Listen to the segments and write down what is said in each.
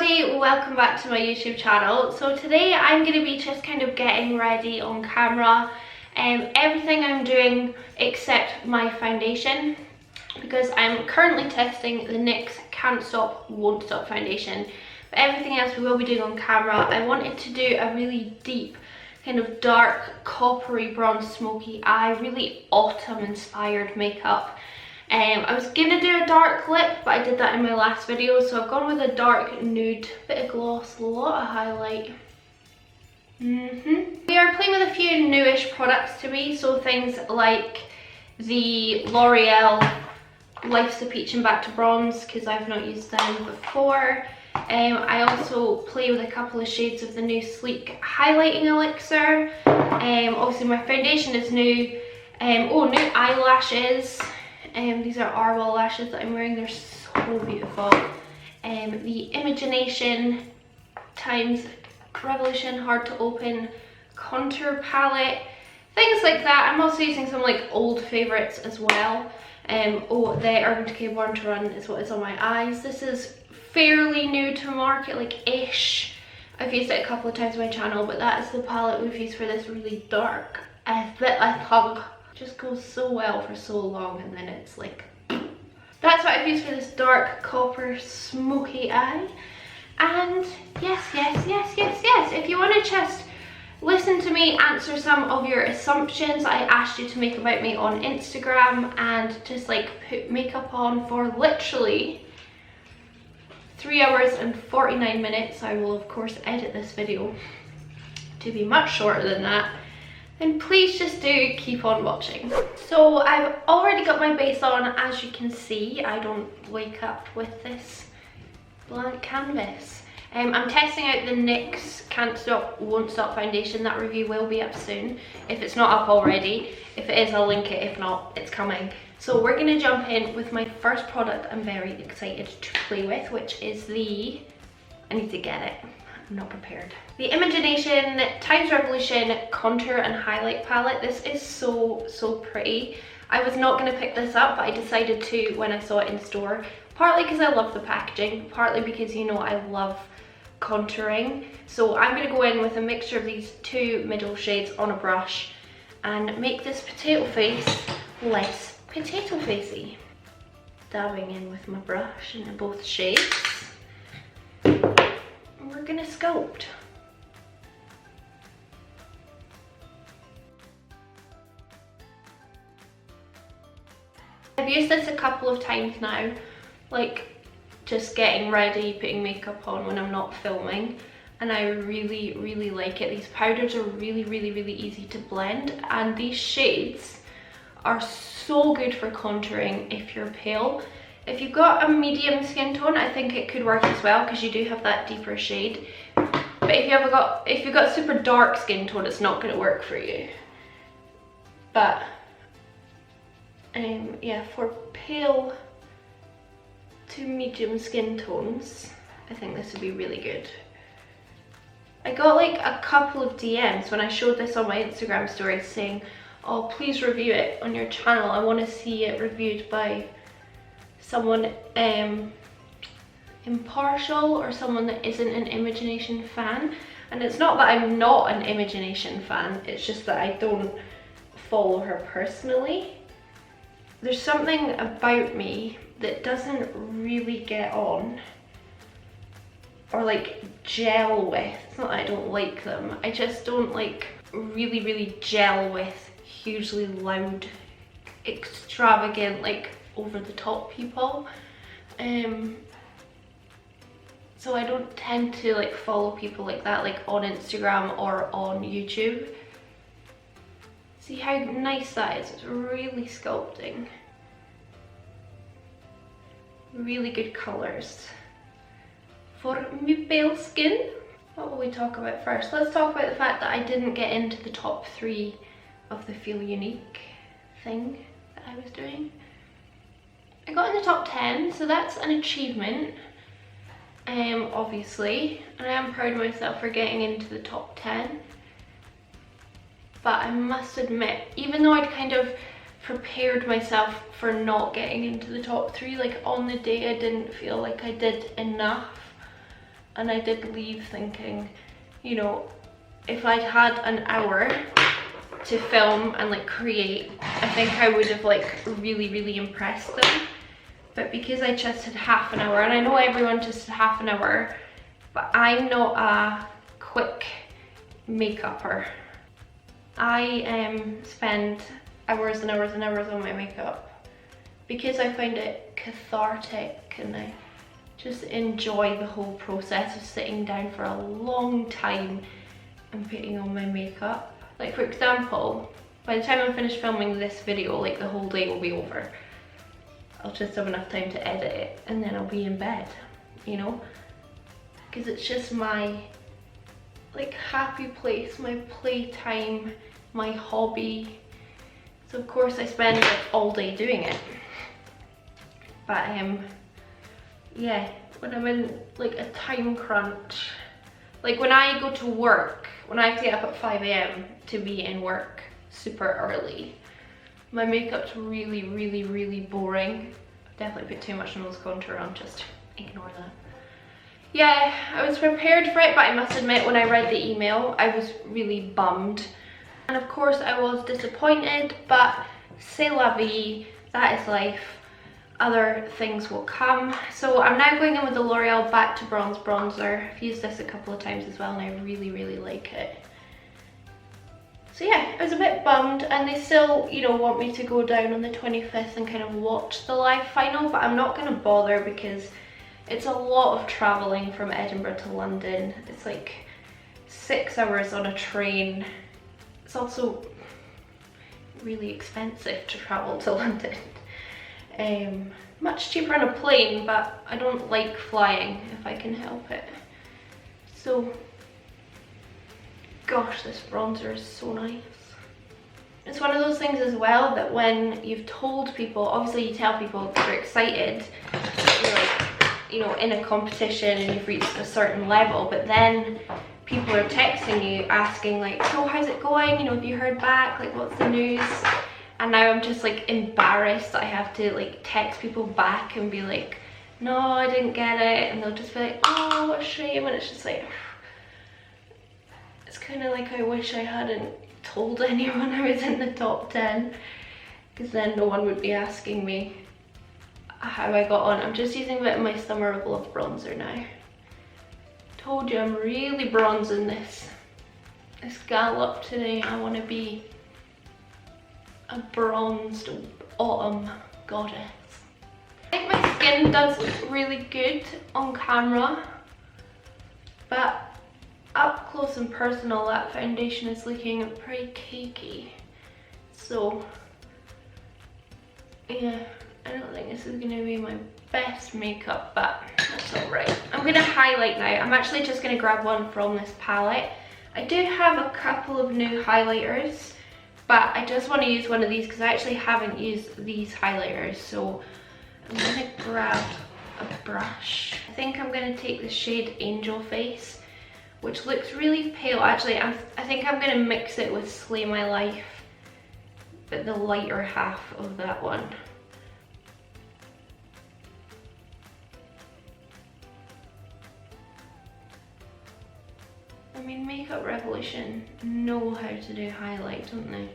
everybody, welcome back to my YouTube channel. So today I'm going to be just kind of getting ready on camera, everything I'm doing except my foundation, because I'm currently testing the NYX Can't Stop Won't Stop foundation. But everything else we will be doing on camera. I wanted to do a really deep kind of dark coppery bronze smoky eye, really autumn inspired makeup. I was gonna do a dark lip, but I did that in my last video, so I've gone with a dark nude, bit of gloss, a lot of highlight. We are playing with a few newish products to me, so things like the L'Oreal Life's a Peach and Back to Bronze, because I've not used them before. I also play with a couple of shades of the new Sleek highlighting elixir. Obviously my foundation is new. New eyelashes. These are Arbol lashes that I'm wearing, they're so beautiful. The Imagination times Revolution Hard to Open contour palette, things like that. I'm also using some like old favourites as well. The Urban Decay Born to Run is what is on my eyes. This is fairly new to market, like ish. I've used it a couple of times on my channel, but that is the palette we've used for this really dark bit I thought just goes so well for so long, and then it's like, that's what I've used for this dark copper smoky eye. And yes, if you want to just listen to me answer some of your assumptions I asked you to make about me on Instagram, and just like put makeup on for literally 3 hours and 49 minutes. I will of course edit this video to be much shorter than that. Then please just do keep on watching. So I've already got my base on, as you can see. I don't wake up with this blank canvas. I'm testing out the NYX Can't Stop Won't Stop foundation. That review will be up soon, if it's not up already. If it is, I'll link it. If not, it's coming. So we're gonna jump in with my first product I'm very excited to play with, which is the, I need to get it, I'm not prepared. The Imagination times Revolution contour and highlight palette. This is so pretty. I was not going to pick this up, but I decided to when I saw it in store. Partly because I love the packaging, partly because, you know, I love contouring. So I'm going to go in with a mixture of these two middle shades on a brush and make this potato face less potato facey. Dabbing in with my brush into both shades. We're gonna sculpt. I've used this a couple of times now, like just getting ready, putting makeup on when I'm not filming, and I really like it. These powders are really easy to blend, and these shades are so good for contouring if you're pale. If you've got a medium skin tone, I think it could work as well, because you do have that deeper shade. But if you've got super dark skin tone, it's not going to work for you. But yeah, for pale to medium skin tones, I think this would be really good. I got like a couple of DMs when I showed this on my Instagram story saying, oh, please review it on your channel. I want to see it reviewed by someone impartial, or someone that isn't an Imagination fan. And it's not that I'm not an Imagination fan, it's just that I don't follow her personally. There's something about me that doesn't really get on or like gel with. It's not that I don't like them, I just don't like really gel with hugely loud, extravagant, like over the top people. So I don't tend to like follow people like that, like on Instagram or on YouTube. See how nice that is? It's really sculpting. Really good colours for my pale skin. What will we talk about first? Let's talk about the fact that I didn't get into the top 3 of the Feel Unique thing that I was doing. I got in the top 10, so that's an achievement, obviously, and I am proud of myself for getting into the top 10. But I must admit, even though I'd kind of prepared myself for not getting into the top 3, like on the day I didn't feel like I did enough, and I did leave thinking, you know, if I'd had an hour to film and like create, I think I would have like really impressed them. But because I just had half an hour, and I know everyone just had half an hour, but I'm not a quick makeupper. I spend hours and hours and hours on my makeup because I find it cathartic, and I just enjoy the whole process of sitting down for a long time and putting on my makeup. Like for example, by the time I'm finished filming this video, like the whole day will be over. I'll just have enough time to edit it and then I'll be in bed, you know? Because it's just my like happy place, my playtime, my hobby. So of course I spend like all day doing it. But yeah, when I'm in like a time crunch, like when I go to work, when I have to get up at 5 AM to be in work super early, my makeup's really boring. I've definitely put too much nose contour on, just ignore that. Yeah, I was prepared for it, but I must admit when I read the email, I was really bummed. And of course I was disappointed, but c'est la vie, that is life. Other things will come. So I'm now going in with the L'Oreal Back to Bronze bronzer. I've used this a couple of times as well and I really like it. So yeah, I was a bit bummed, and they still, you know, want me to go down on the 25th and kind of watch the live final, but I'm not going to bother because it's a lot of travelling from Edinburgh to London. It's like 6 hours on a train. It's also really expensive to travel to London. Much cheaper on a plane, but I don't like flying if I can help it. So, gosh, this bronzer is so nice. It's one of those things as well that when you've told people, obviously you tell people that you're excited, you're like, you know, in a competition and you've reached a certain level, but then people are texting you asking like, so how's it going? You know, have you heard back? Like, what's the news? And now I'm just like embarrassed that I have to like text people back and be like, no, I didn't get it. And they'll just be like, oh, what a shame. And it's just like, it's kind of like I wish I hadn't told anyone I was in the top 10, because then no one would be asking me how I got on. I'm just using a bit of my Summer of Love bronzer now. Told you I'm really bronzing this scallop today. I want to be a bronzed autumn goddess. I think my skin does look really good on camera, but up close and personal that foundation is looking pretty cakey. So yeah, I don't think this is going to be my best makeup, but that's alright. I'm going to highlight now. I'm actually just going to grab one from this palette. I do have a couple of new highlighters, but I just want to use one of these because I actually haven't used these highlighters. So I'm going to grab a brush. I think I'm going to take the shade Angel Face, which looks really pale. Actually, I think I'm going to mix it with Slay My Life, but the lighter half of that one. I mean, Makeup Revolution know how to do highlight, don't they?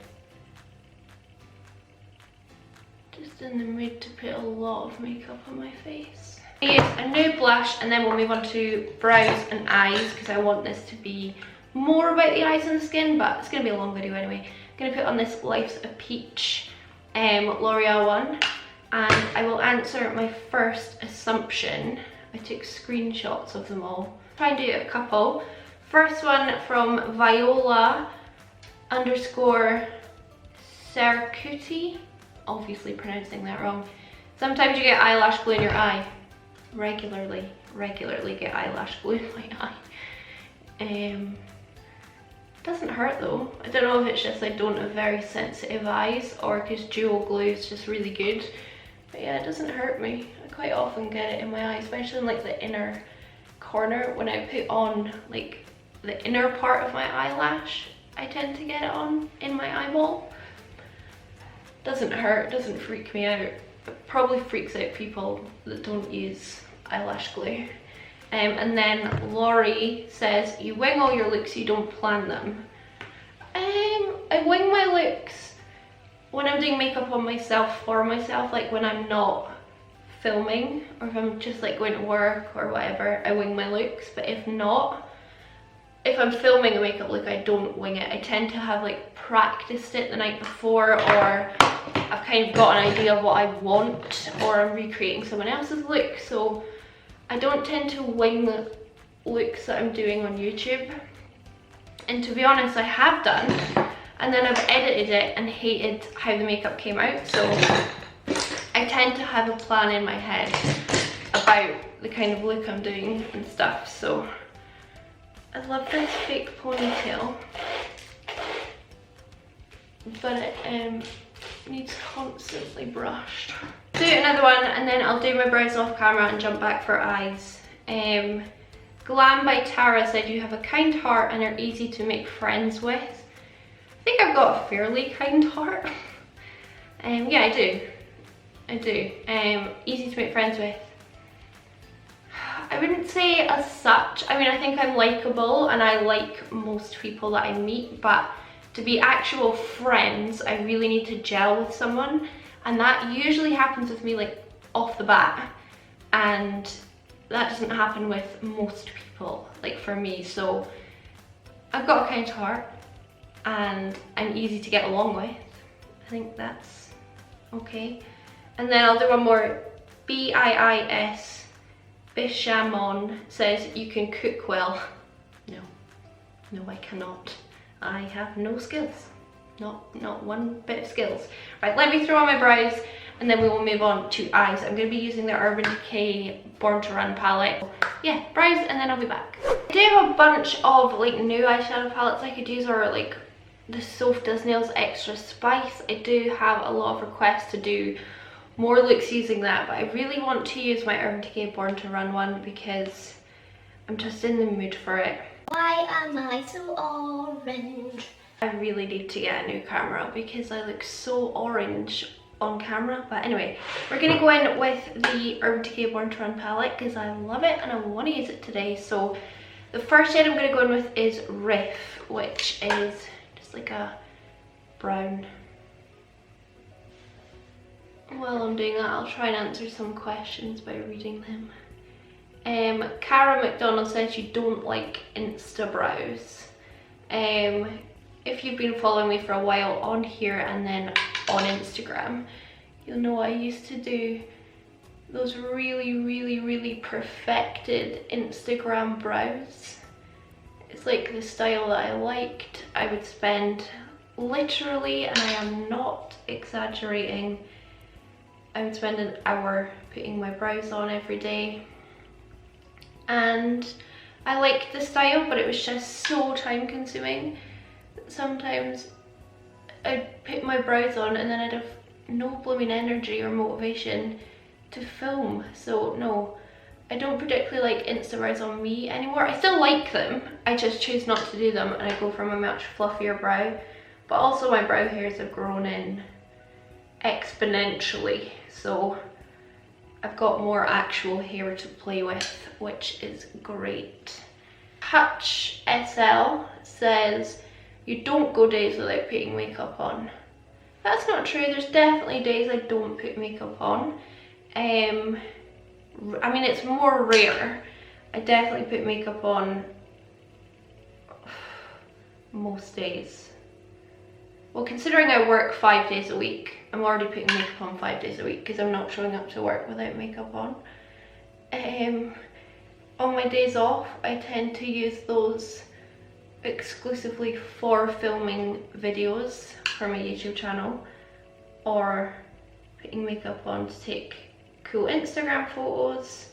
Just in the mood to put a lot of makeup on my face. I use a new blush and then we'll move on to brows and eyes because I want this to be more about the eyes and the skin, but it's going to be a long video anyway. I'm going to put on this Life's a Peach L'Oreal one, and I will answer my first assumption. I took screenshots of them all. Try and do a couple. First one from Viola _Cercuti. Obviously pronouncing that wrong. Sometimes you get eyelash glue in your eye. Regularly get eyelash glue in my eye. Doesn't hurt though. I don't know if it's just I don't have very sensitive eyes or because dual glue is just really good. But yeah, it doesn't hurt me. I quite often get it in my eye, especially in like the inner corner when I put on like the inner part of my eyelash. I tend to get it on in my eyeball. Doesn't hurt, doesn't freak me out. It probably freaks out people that don't use eyelash glue. And then Laurie says, you wing all your looks, you don't plan them. I wing my looks when I'm doing makeup on myself, for myself, like when I'm not filming, or if I'm just like going to work or whatever, I wing my looks. But if not, if I'm filming a makeup look, I don't wing it. I tend to have like practiced it the night before, or I've kind of got an idea of what I want, or I'm recreating someone else's look, so I don't tend to wing looks that I'm doing on YouTube. And to be honest, I have done, and then I've edited it and hated how the makeup came out, so I tend to have a plan in my head about the kind of look I'm doing and stuff. So I love this fake ponytail, but it needs constantly brushed. Do another one and then I'll do my brows off camera and jump back for eyes. Glam by Tara said, you have a kind heart and are easy to make friends with. I think I've got a fairly kind heart. Yeah, I do. Easy to make friends with. I wouldn't say as such. I mean, I think I'm likeable and I like most people that I meet, but to be actual friends, I really need to gel with someone, and that usually happens with me like off the bat, and that doesn't happen with most people, like for me. So I've got a kind heart and I'm easy to get along with. I think that's okay. And then I'll do one more. BIIS Bishamon says, you can cook well. No, I cannot. I have no skills. Not one bit of skills. Right, let me throw on my brows and then we will move on to eyes. I'm going to be using the Urban Decay Born to Run palette. Yeah, brows and then I'll be back. I do have a bunch of like new eyeshadow palettes I could use, or like the Soft Nails Extra Spice. I do have a lot of requests to do more looks using that, but I really want to use my Urban Decay Born to Run one because I'm just in the mood for it. Why am I so orange? I really need to get a new camera because I look so orange on camera. But anyway, we're gonna go in with the Urban Decay Born to Run palette because I love it and I want to use it today. So the first shade I'm gonna go in with is Riff, which is just like a brown. While I'm doing that, I'll try and answer some questions by reading them. Cara McDonald says you don't like Insta brows. If you've been following me for a while on here and then on Instagram, you'll know I used to do those really perfected Instagram brows. It's like the style that I liked. I would spend literally, and I am not exaggerating, I would spend an hour putting my brows on every day. And I liked the style, but it was just so time consuming. Sometimes I'd put my brows on and then I'd have no blooming energy or motivation to film. So no, I don't particularly like Insta brows on me anymore. I still like them, I just choose not to do them and I go for a much fluffier brow. But also my brow hairs have grown in exponentially, so I've got more actual hair to play with, which is great. Hutch SL says, you don't go days without putting makeup on. That's not true. There's definitely days I don't put makeup on. I mean, it's more rare. I definitely put makeup on most days. Well, considering I work 5 days a week, I'm already putting makeup on 5 days a week because I'm not showing up to work without makeup on. On my days off, I tend to use those exclusively for filming videos for my YouTube channel, or putting makeup on to take cool Instagram photos.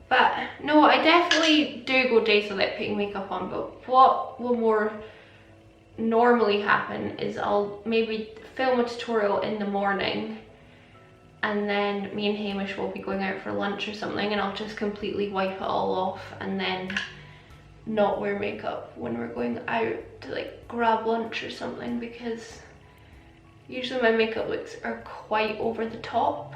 But no, I definitely do go days without putting makeup on, but what will more normally happen is I'll maybe film a tutorial in the morning and then me and Hamish will be going out for lunch or something and I'll just completely wipe it all off and then not wear makeup when we're going out to like grab lunch or something, because usually my makeup looks are quite over the top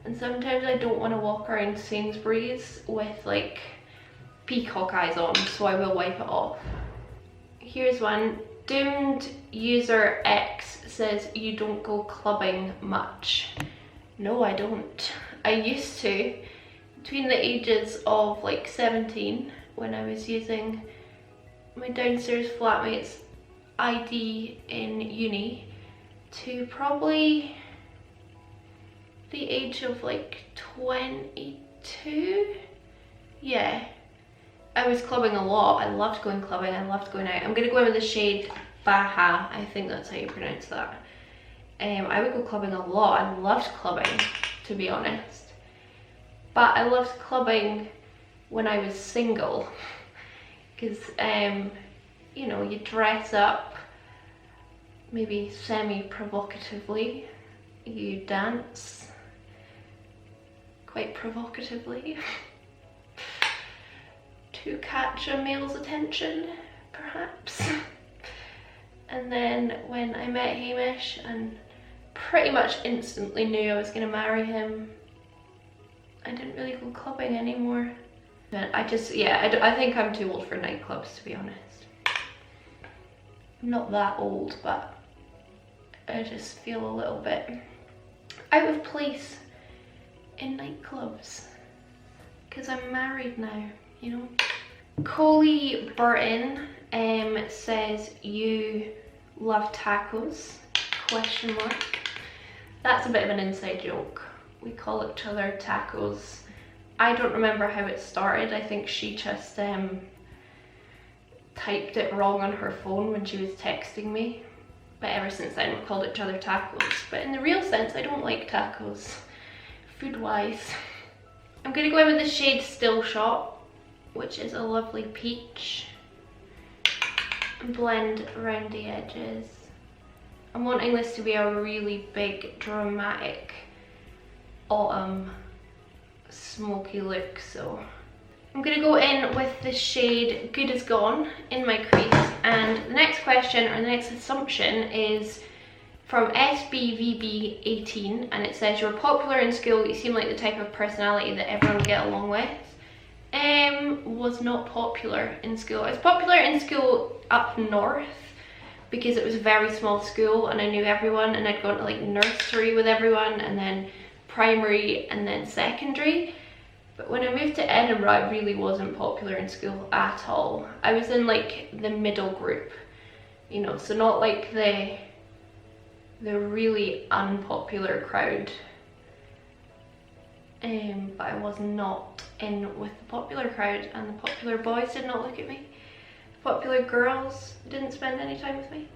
and sometimes I don't want to walk around Sainsbury's with like peacock eyes on, so I will wipe it off. Here's one. Doomed user X says you don't go clubbing much. No, I don't. I used to, between the ages of like 17, when I was using my downstairs flatmate's ID in uni, to probably the age of like 22. Yeah, I was clubbing a lot. I loved going clubbing, I loved going out. I'm gonna go in with the shade Baha, I think that's how you pronounce that. I would go clubbing a lot. I loved clubbing, to be honest. But I loved clubbing when I was single, because you know, you dress up maybe semi-provocatively, you dance quite provocatively to catch a male's attention, perhaps. And then when I met Hamish and pretty much instantly knew I was going to marry him, I didn't really go clubbing anymore. I just, yeah, I think I'm too old for nightclubs, to be honest. I'm not that old, but I just feel a little bit out of place in nightclubs because I'm married now, you know. Coley Burton says you love tacos, question mark. That's a bit of an inside joke. We call each other tacos. I don't remember how it started. I think she just typed it wrong on her phone when she was texting me. But ever since then we've called each other tacos. But in the real sense, I don't like tacos, food-wise. I'm gonna go in with the shade Still Shot, which is a lovely peach, and blend around the edges. I'm wanting this to be a really big, dramatic autumn smoky look, so I'm gonna go in with the shade Good Is Gone in my crease. And the next question, or the next assumption, is from SBVB18, and it says you're popular in school, you seem like the type of personality that everyone would get along with. Was not popular in school. I was popular in school up north because it was a very small school and I knew everyone, and I'd gone to like nursery with everyone, and then primary, and then secondary. But when I moved to Edinburgh, I really wasn't popular in school at all. I was in like the middle group, you know, so not like the really unpopular crowd. But I was not in with the popular crowd, and the popular boys did not look at me. Popular girls didn't spend any time with me.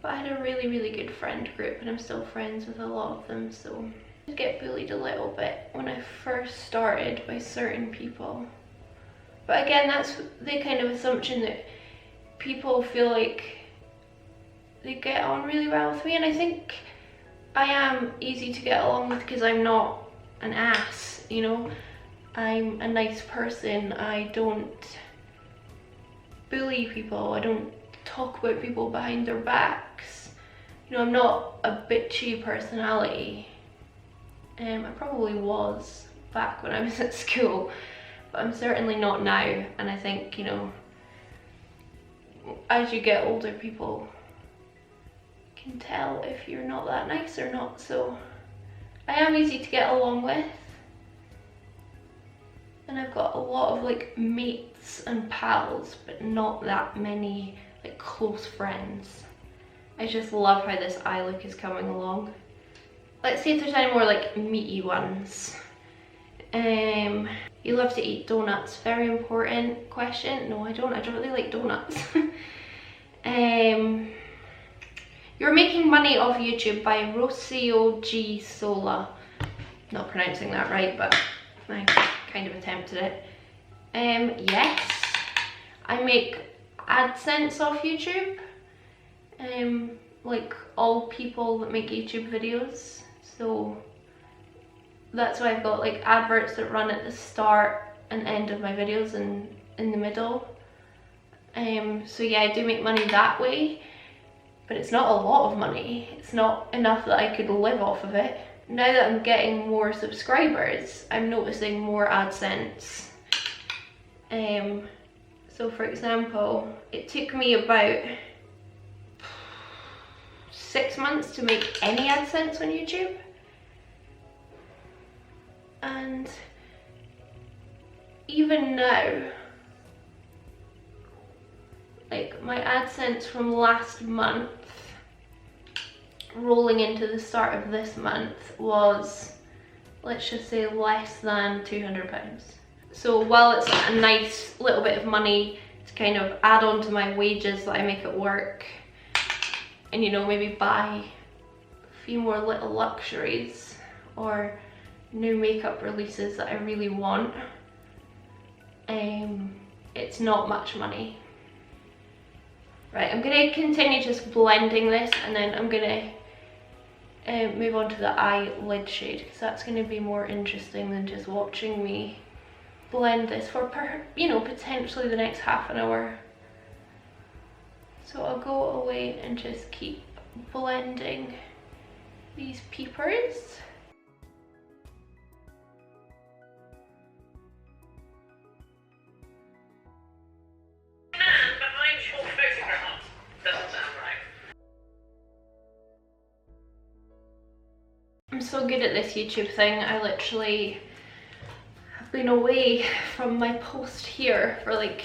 But I had a really, really good friend group, and I'm still friends with a lot of them, so I did get bullied a little bit when I first started by certain people. But again, that's the kind of assumption that people feel like they get on really well with me, and I think I am easy to get along with because I'm not an ass, you know. I'm a nice person. I don't bully people. I don't talk about people behind their backs. You know, I'm not a bitchy personality. I probably was back when I was at school, but I'm certainly not now. And I think, you know, as you get older, people can tell if you're not that nice or not. So I am easy to get along with, and I've got a lot of like mates and pals, but not that many like close friends. I just love how this eye look is coming along. Let's see if there's any more like meaty ones. You love to eat donuts, very important question. No, I don't really like donuts. You're making money off YouTube by Rocio G Sola. Not pronouncing that right, but I kind of attempted it. Yes, I make AdSense off YouTube. Like all people that make YouTube videos. So that's why I've got like adverts that run at the start and end of my videos and in the middle. So yeah, I do make money that way, but it's not a lot of money. It's not enough that I could live off of it. now that I'm getting more subscribers, I'm noticing more AdSense. So for example, it took me about 6 months to make any AdSense on YouTube. And even now, like my AdSense from last month rolling into the start of this month was, let's just say, less than £200. So while it's a nice little bit of money to kind of add on to my wages that I make at work, and you know, maybe buy a few more little luxuries or new makeup releases that I really want, it's not much money. Right, I'm going to continue just blending this, and then I'm going to move on to the eyelid shade, because that's going to be more interesting than just watching me blend this for, you know, potentially the next half an hour. So I'll go away and just keep blending these peepers. I'm so good at this YouTube thing. I literally have been away from my post here for like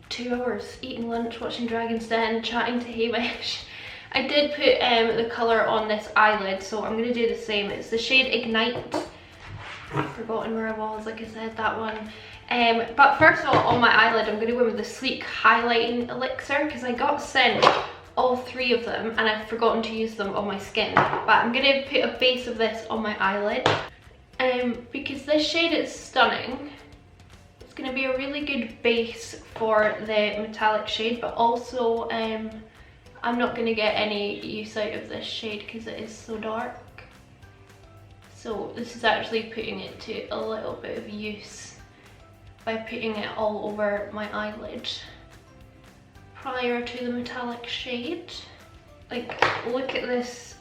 2 hours, eating lunch, watching Dragon's Den, chatting to Hamish. I did put the colour on this eyelid, so I'm going to do the same. It's the shade Ignite. I've forgotten where I was, like I said, that one. But first of all, on my eyelid, I'm going to go in with the Sleek Highlighting Elixir, because I got sent all 3 of them and I've forgotten to use them on my skin. But I'm going to put a base of this on my eyelid, because this shade is stunning. It's going to be a really good base for the metallic shade, but also I'm not going to get any use out of this shade because it is so dark. So this is actually putting it to a little bit of use by putting it all over my eyelid prior to the metallic shade. Like, look at this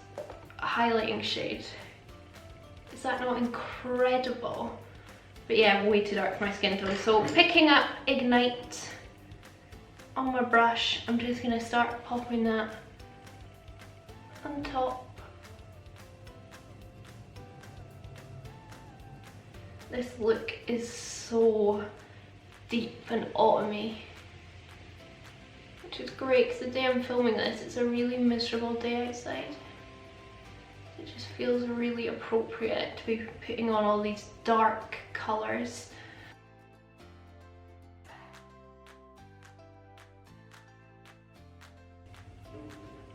highlighting shade. Is that not incredible? But yeah, way too dark for my skin tone. So picking up Ignite on my brush, I'm just gonna start popping that on top. This look is so deep and autumny, which is great because the day I'm filming this, it's a really miserable day outside. It just feels really appropriate to be putting on all these dark colours.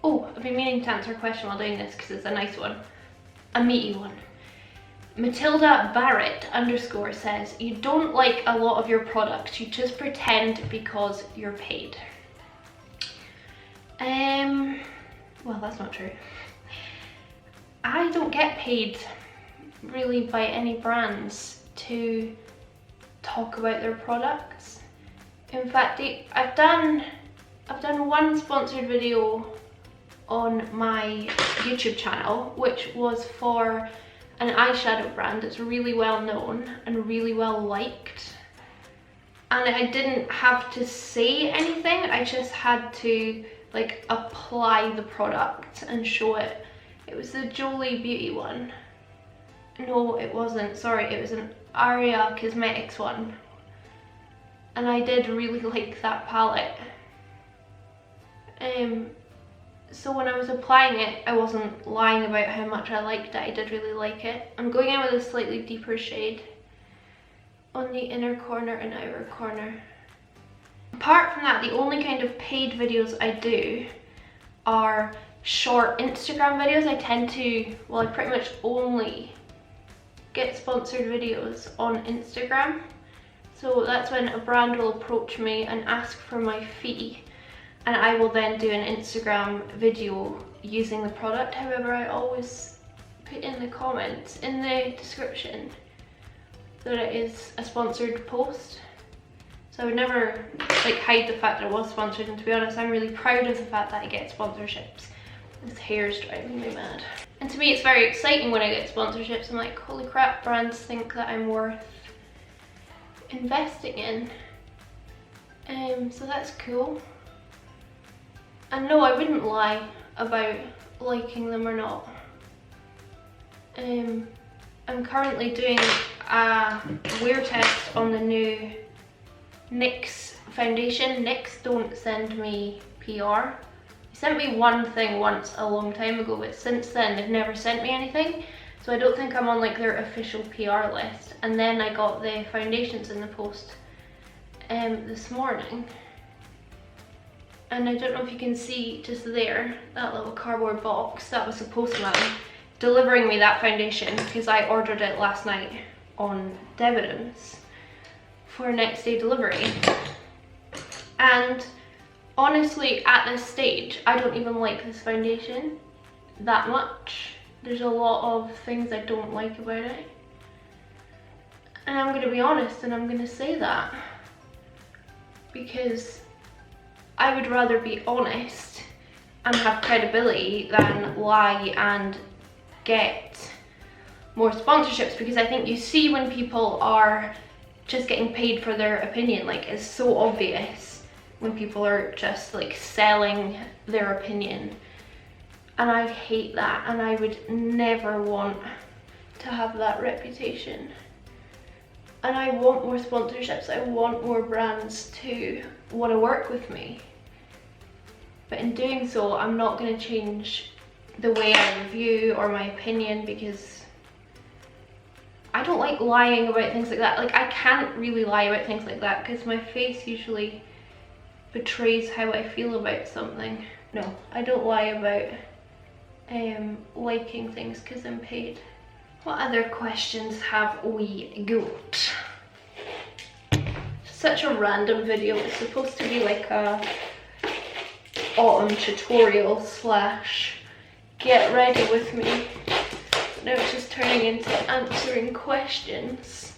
Oh, I've been meaning to answer a question while doing this because it's a nice one, a meaty one. Matilda Barrett _ says, you don't like a lot of your products, you just pretend because you're paid. Well, that's not true. I don't get paid really by any brands to talk about their products. In fact, I've done one sponsored video on my YouTube channel, which was for an eyeshadow brand that's really well known and really well liked, and I didn't have to say anything. I just had to like apply the product and show it. It was the Jolie Beauty one. No, it wasn't, sorry, it was an Aria Cosmetics one, and I did really like that palette. So when I was applying it, I wasn't lying about how much I liked it. I did really like it. I'm going in with a slightly deeper shade on the inner corner and outer corner. Apart from that, the only kind of paid videos I do are short Instagram videos. I tend to, well, I pretty much only get sponsored videos on Instagram. So that's when a brand will approach me and ask for my fee, and I will then do an Instagram video using the product. However, I always put in the comments, in the description, that it is a sponsored post. So I would never like hide the fact that it was sponsored, and to be honest, I'm really proud of the fact that I get sponsorships. This hair is driving me mad. And to me it's very exciting when I get sponsorships. I'm like, holy crap, brands think that I'm worth investing in. So that's cool. And no, I wouldn't lie about liking them or not. I'm currently doing a wear test on the new NYX foundation. NYX don't send me PR. They sent me one thing once a long time ago, but since then they've never sent me anything. So I don't think I'm on like their official PR list. And then I got the foundations in the post this morning. And I don't know if you can see just there, that little cardboard box, that was the postman delivering me that foundation because I ordered it last night on Grwm for next day delivery. And honestly, at this stage, I don't even like this foundation that much. There's a lot of things I don't like about it. And I'm gonna be honest and I'm gonna say that. Because I would rather be honest and have credibility than lie and get more sponsorships, because I think you see when people are just getting paid for their opinion, like it's so obvious when people are just like selling their opinion, and I hate that, and I would never want to have that reputation. And I want more sponsorships, I want more brands to want to work with me. But in doing so, I'm not going to change the way I review or my opinion, because I don't like lying about things like that. Like, I can't really lie about things like that because my face usually betrays how I feel about something. No, I don't lie about liking things because I'm paid. What other questions have we got? Such a random video. It's supposed to be like a autumn tutorial slash get ready with me. Now it's just turning into answering questions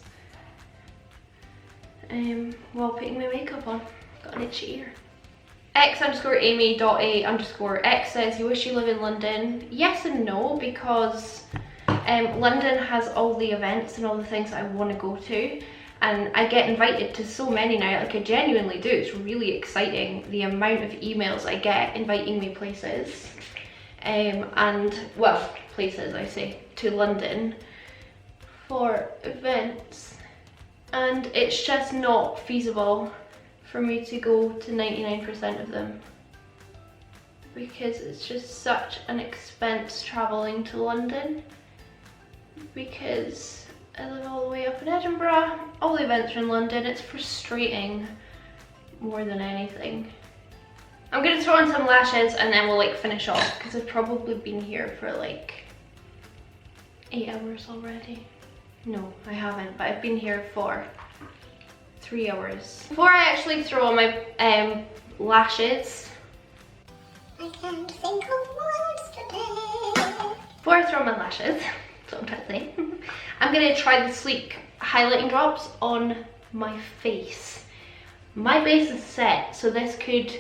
while putting my makeup on. Got an itchy ear. x_amy.a_x says, you wish you live in London. Yes and no, because London has all the events and all the things I want to go to, and I get invited to so many now. Like, I genuinely do. It's really exciting, the amount of emails I get inviting me places, and well, places I say, to London for events, and it's just not feasible for me to go to 99% of them because it's just such an expense travelling to London, because I live all the way up in Edinburgh, all the events are in London. It's frustrating more than anything. I'm gonna throw on some lashes and then we'll like finish off, because I've probably been here for like 8 hours already. No, I haven't, but I've been here for 3 hours. Before I actually throw on my lashes, I can't think of words today. before I throw on my lashes, that's what I'm trying to say, I'm gonna try the Sleek highlighting drops on my face. My base is set, so this could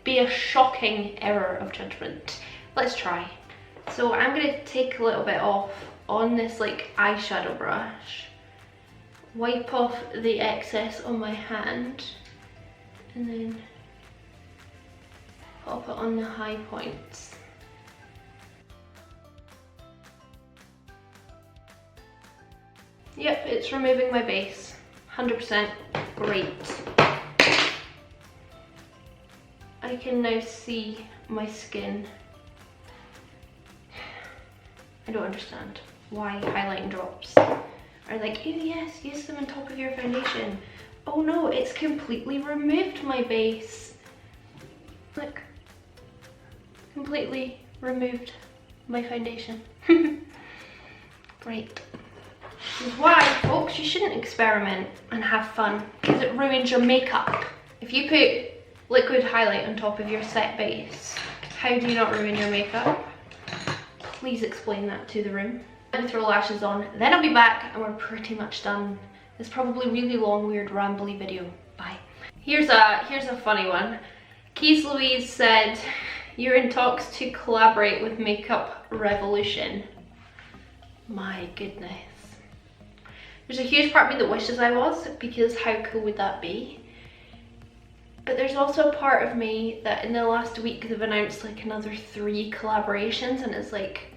be a shocking error of judgment. Let's try. So I'm gonna take a little bit off on this like eyeshadow brush, wipe off the excess on my hand, and then pop it on the high points. Yep, it's removing my base. 100% great. I can now see my skin. I don't understand why highlighting drops are like, oh yes, use them on top of your foundation. Oh no, it's completely removed my base. Look, completely removed my foundation. Great. This is why, folks, you shouldn't experiment and have fun, because it ruins your makeup. If you put liquid highlight on top of your set base, how do you not ruin your makeup? Please explain that to the room. I'm gonna throw lashes on, then I'll be back and we're pretty much done. It's probably really long, weird, rambly video. Bye. Here's a funny one. Keys Louise said, You're in talks to collaborate with Makeup Revolution. My goodness. There's a huge part of me that wishes I was, because how cool would that be? But there's also a part of me that in the last week they've announced like another 3 collaborations, and it's like,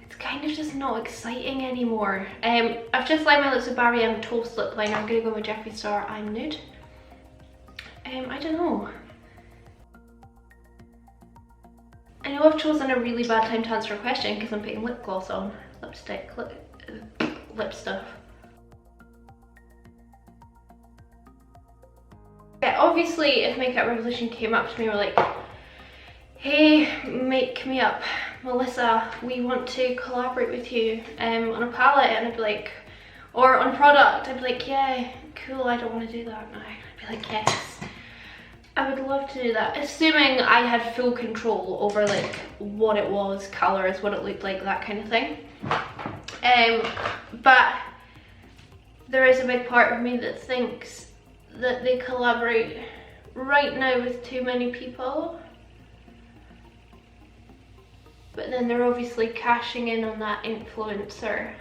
it's kind of just not exciting anymore. I've just lined my lips with Barry M Toast Lip Liner. I'm gonna go with Jeffree Star I'm Nude. I don't know. I know I've chosen a really bad time to answer a question because I'm putting lip gloss on, lipstick, lip stuff. Yeah, obviously if Makeup Revolution came up to me and were like, hey, Make Me Up, Melissa, we want to collaborate with you on a palette, and I'd be like, or on a product, I'd be like, yeah, cool, I don't want to do that now. I'd be like, yes. I would love to do that, assuming I had full control over like what it was, colours, what it looked like, that kind of thing. But there is a big part of me that thinks that they collaborate right now with too many people. But then they're obviously cashing in on that influencer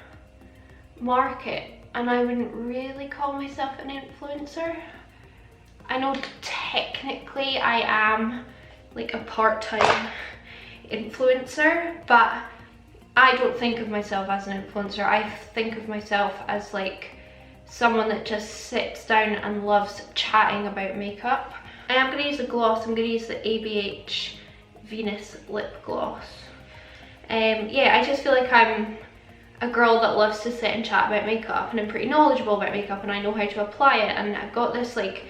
market, and I wouldn't really call myself an influencer. I know technically I am like a part-time influencer, but I don't think of myself as an influencer. I think of myself as like someone that just sits down and loves chatting about makeup. I am going to use a gloss. I'm going to use the ABH Venus Lip Gloss. Yeah, I just feel like I'm a girl that loves to sit and chat about makeup, and I'm pretty knowledgeable about makeup, and I know how to apply it, and I've got this like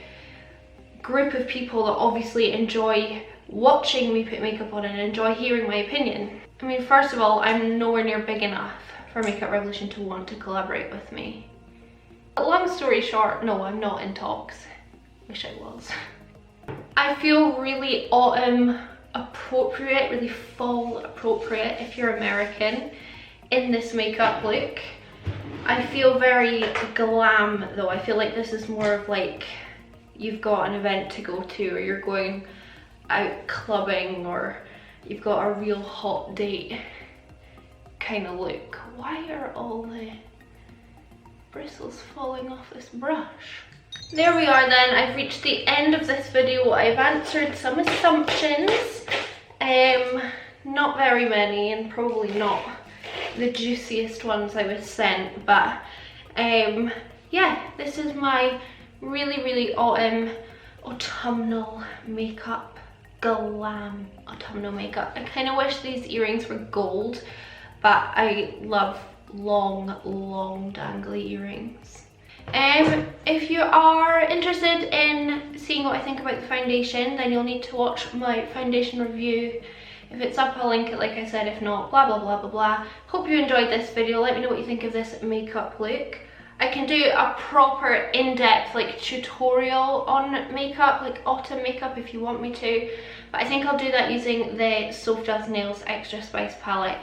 group of people that obviously enjoy watching me put makeup on and enjoy hearing my opinion. I mean, first of all, I'm nowhere near big enough for Makeup Revolution to want to collaborate with me. But long story short, no, I'm not in talks. Wish I was. I feel really autumn appropriate, really fall appropriate if you're American in this makeup look. I feel very glam though. I feel like this is more of like you've got an event to go to, or you're going out clubbing, or you've got a real hot date kind of look. Why are all the bristles falling off this brush? There we are then. I've reached the end of this video. I've answered some assumptions. Not very many, and probably not the juiciest ones I was sent, but yeah, this is my really autumnal makeup, glam autumnal makeup. I kind of wish these earrings were gold, but I love long dangly earrings. If you are interested in seeing what I think about the foundation, then you'll need to watch my foundation review. If it's up, I'll link it like I said. If not, blah blah. Hope you enjoyed this video. Let me know what you think of this makeup look. I can do a proper in-depth like tutorial on makeup, like autumn makeup, if you want me to, but I think I'll do that using the Soft Does Nails Extra Spice palette.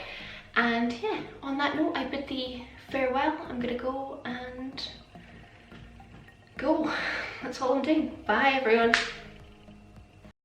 And yeah, on that note, I bid thee farewell. I'm gonna go and go. That's all I'm doing. Bye everyone.